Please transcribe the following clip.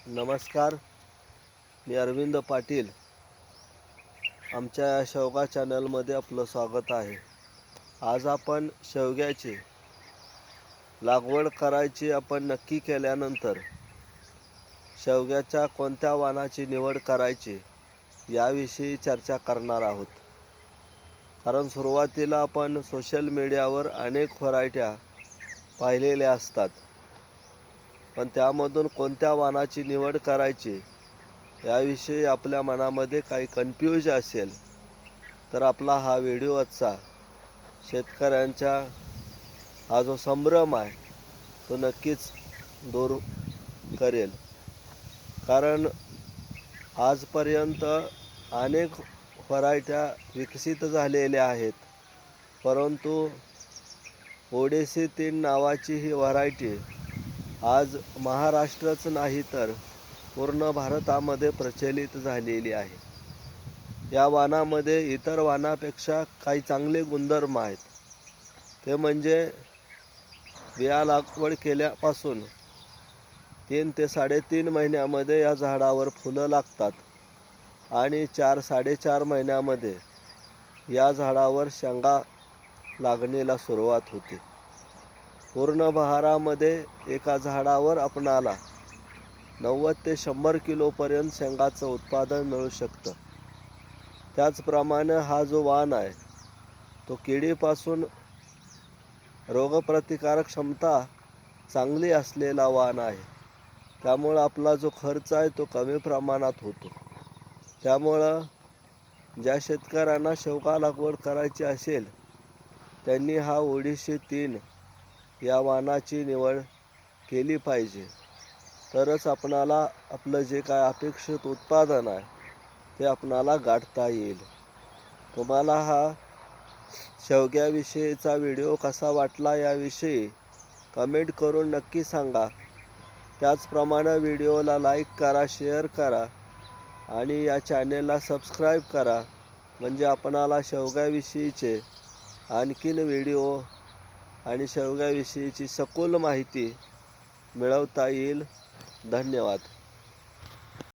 नमस्कार, मी अरविंद पाटील. आमच्या या शेवगा चॅनलमध्ये आपलं स्वागत आहे. आज आपण शेवग्याची लागवड करायची आपण नक्की केल्यानंतर शेवग्याच्या कोणत्या वाणाची निवड करायची याविषयी चर्चा करणार आहोत. कारण सुरुवातीला आपण सोशल मीडियावर अनेक व्हरायट्या पाहिलेल्या असतात, पण त्यामधून कोणत्या वाणाची निवड करायची याविषयी आपल्या मनामध्ये काही कन्फ्यूज असेल तर आपला हा व्हिडिओ आजचा शेतकऱ्यांचा हा जो संभ्रम आहे तो नक्कीच दूर करेल. कारण आजपर्यंत अनेक व्हरायट्या विकसित झालेल्या आहेत, परंतु ओडेसी 3 नावाची ही व्हरायटी आज महाराष्ट्रच नाही तर पूर्ण भारतामध्ये प्रचलित झालेली आहे. या वाणामध्ये इतर वाणापेक्षा काही चांगले गुणधर्म आहेत. ते म्हणजे बिया लागवड केल्यापासून 3 ते 3.5 महिन्यामध्ये या झाडावर फुलं लागतात आणि 4-4.5 महिन्यामध्ये या झाडावर शेंगा लागणीला सुरुवात होते. पूर्ण बहारामध्ये एका झाडावर आपणाला 90 ते 100 किलोपर्यंत शेंगाचं उत्पादन मिळू शकतं. त्याचप्रमाणे हा जो वाण आहे तो किडीपासून रोगप्रतिकारक क्षमता चांगली असलेला वाण आहे. त्यामुळं आपला जो खर्च आहे तो कमी प्रमाणात होतो. त्यामुळं ज्या शेतकऱ्यांना शेवगा लागवड करायची असेल त्यांनी हा ओडिसी 3 या वाणाची निवड केली पाहिजे. तरच आपणाला आपलं जे काय अपेक्षित उत्पादन आहे ते आपणाला गाठता येईल. तुम्हाला हा शेवग्याविषयीचा व्हिडिओ कसा वाटला याविषयी कमेंट करून नक्की सांगा. त्याचप्रमाणे व्हिडिओला लाईक करा, शेअर करा आणि या चॅनेलला सबस्क्राईब करा, म्हणजे आपणाला शेवग्याविषयीचे आणखीन व्हिडिओ आणि शेवग्याविषयीची सखोल माहिती मिळवता येईल. धन्यवाद.